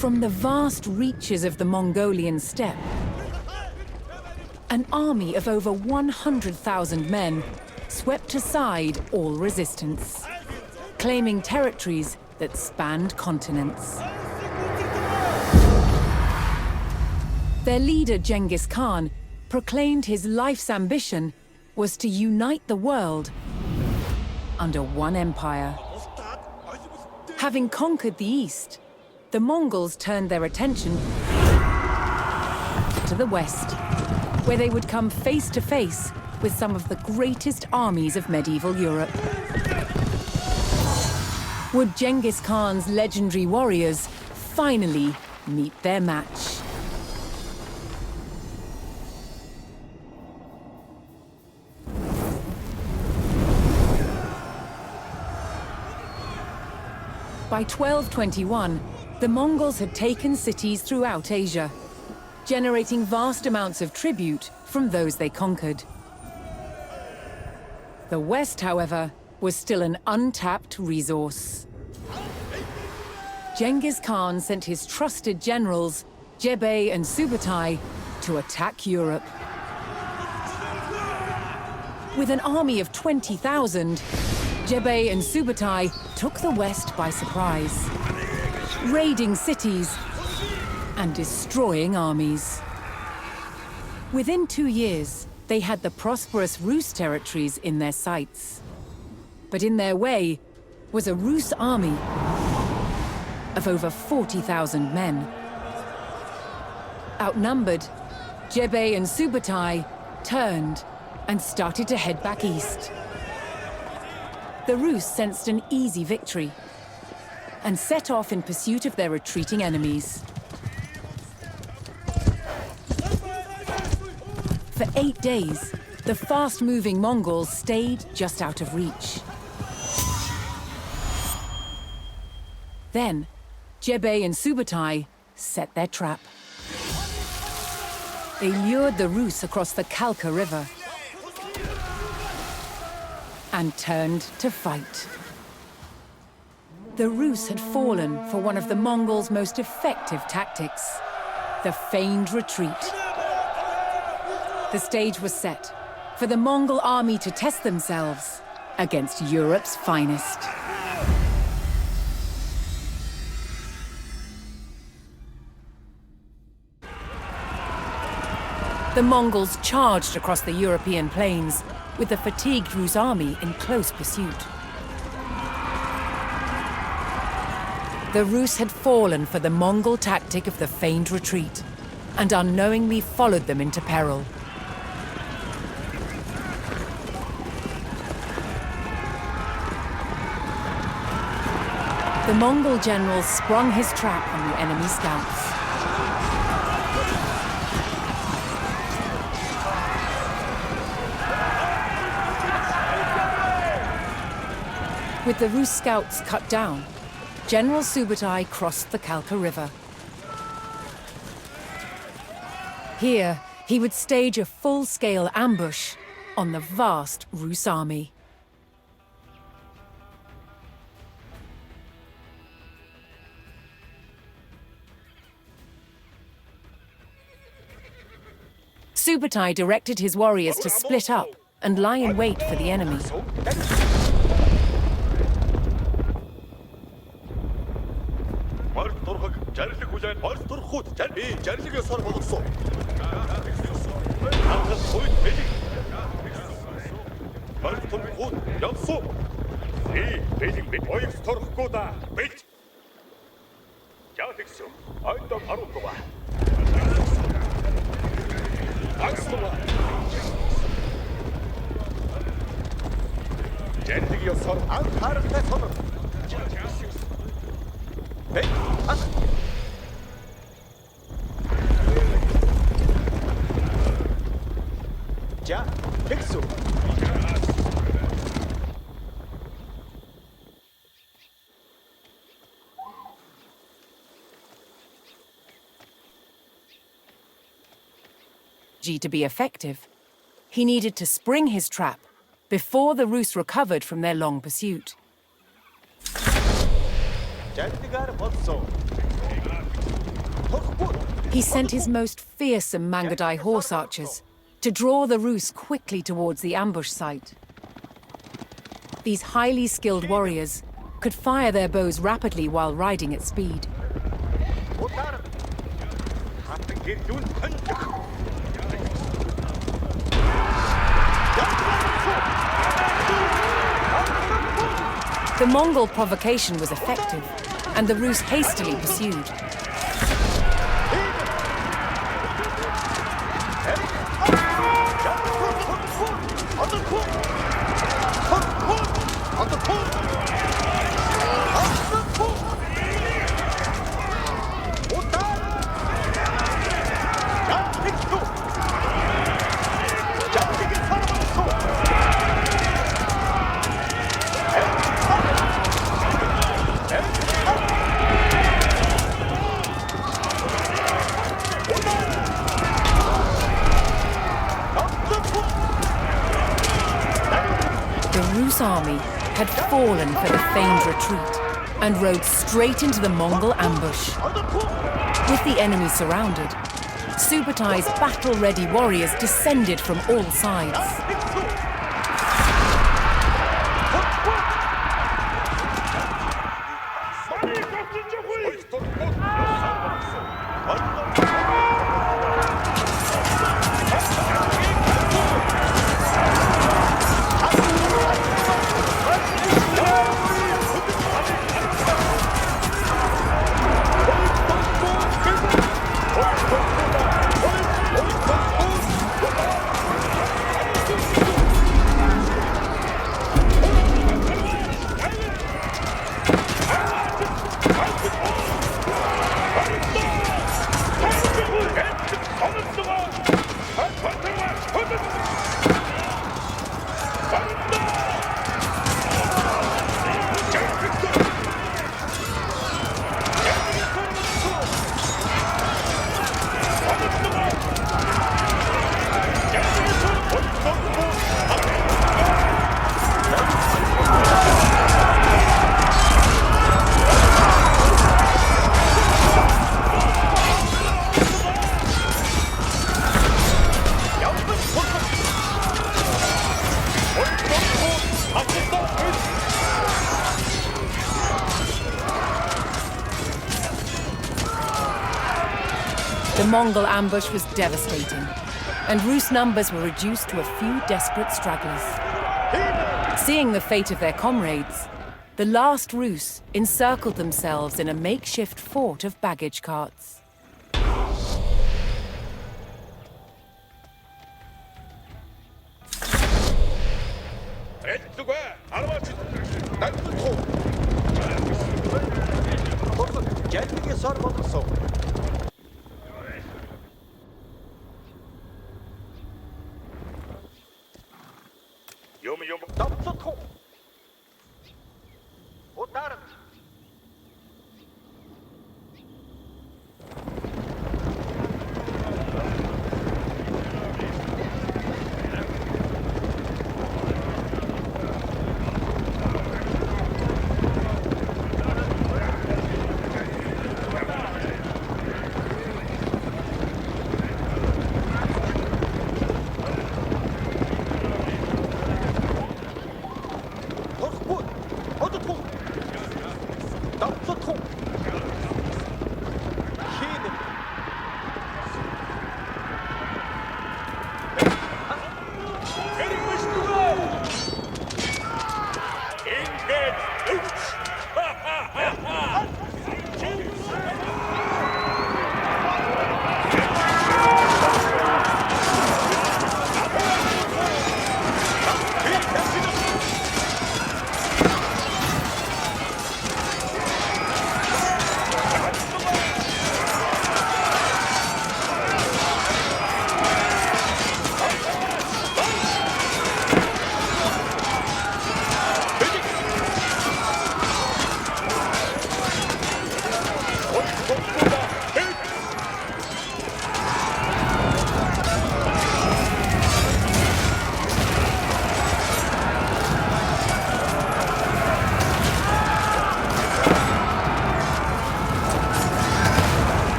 From the vast reaches of the Mongolian steppe, an army of over 100,000 men swept aside all resistance, claiming territories that spanned continents. Their leader, Genghis Khan, proclaimed his life's ambition was to unite the world under one empire. Having conquered the East, the Mongols turned their attention to the West, where they would come face to face with some of the greatest armies of medieval Europe. Would Genghis Khan's legendary warriors finally meet their match? By 1221, the Mongols had taken cities throughout Asia, generating vast amounts of tribute from those they conquered. The West, however, was still an untapped resource. Genghis Khan sent his trusted generals, Jebei and Subutai, to attack Europe. With an army of 20,000, Jebei and Subutai took the West by surprise, raiding cities and destroying armies. Within 2 years, they had the prosperous Rus territories in their sights. But in their way was a Rus army of over 40,000 men. Outnumbered, Jebei and Subutai turned and started to head back east. The Rus sensed an easy victory and set off in pursuit of their retreating enemies. For 8 days, the fast-moving Mongols stayed just out of reach. Then, Jebei and Subutai set their trap. They lured the Rus across the Khalkha River and turned to fight. The Rus had fallen for one of the Mongols' most effective tactics, the feigned retreat. The stage was set for the Mongol army to test themselves against Europe's finest. The Mongols charged across the European plains, with the fatigued Rus army in close pursuit. The Rus had fallen for the Mongol tactic of the feigned retreat, and unknowingly followed them into peril. The Mongol general sprung his trap on the enemy scouts. With the Rus scouts cut down, General Subutai crossed the Khalkha River. Here, he would stage a full-scale ambush on the vast Rus army. Subutai directed his warriors to split up and lie in wait for the enemy. To be effective, he needed to spring his trap before the Rus recovered from their long pursuit. He sent his most fearsome Mangudai horse archers to draw the Rus quickly towards the ambush site. These highly skilled warriors could fire their bows rapidly while riding at speed. The Mongol provocation was effective, and the Rus hastily pursued. The Rus army had fallen for the feigned retreat and rode straight into the Mongol ambush. With the enemy surrounded, Subutai's battle-ready warriors descended from all sides. The Mongol ambush was devastating, and Rus numbers were reduced to a few desperate stragglers. Seeing the fate of their comrades, the last Rus encircled themselves in a makeshift fort of baggage carts.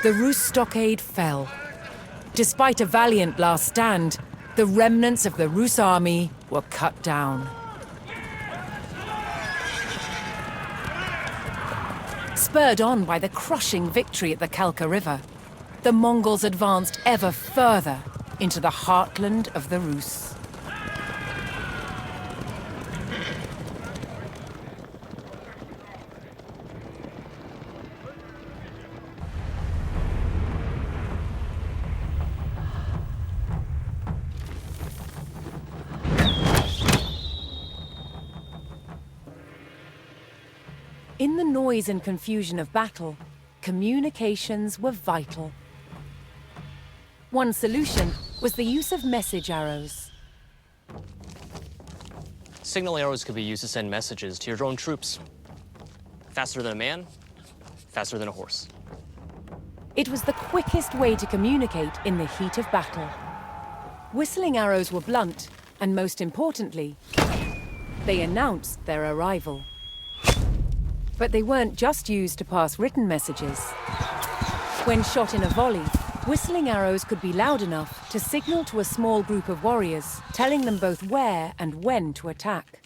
the Rus stockade fell. Despite a valiant last stand, the remnants of the Rus army were cut down. Spurred on by the crushing victory at the Kалке River, the Mongols advanced ever further into the heartland of the Rus. In the noise and confusion of battle, communications were vital. One solution was the use of message arrows. Signal arrows could be used to send messages to your own troops. Faster than a man, faster than a horse. It was the quickest way to communicate in the heat of battle. Whistling arrows were blunt, and most importantly, they announced their arrival. But they weren't just used to pass written messages. When shot in a volley, whistling arrows could be loud enough to signal to a small group of warriors, telling them both where and when to attack.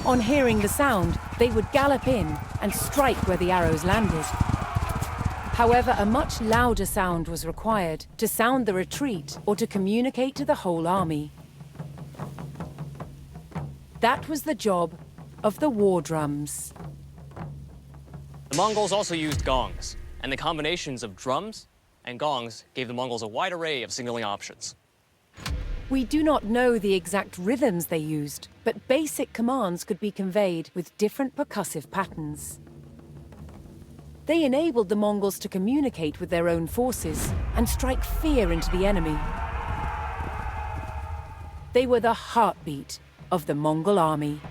On hearing the sound, they would gallop in and strike where the arrows landed. However, a much louder sound was required to sound the retreat or to communicate to the whole army. That was the job of the war drums. The Mongols also used gongs, and the combinations of drums and gongs gave the Mongols a wide array of signaling options. We do not know the exact rhythms they used, but basic commands could be conveyed with different percussive patterns. They enabled the Mongols to communicate with their own forces and strike fear into the enemy. They were the heartbeat of the Mongol army.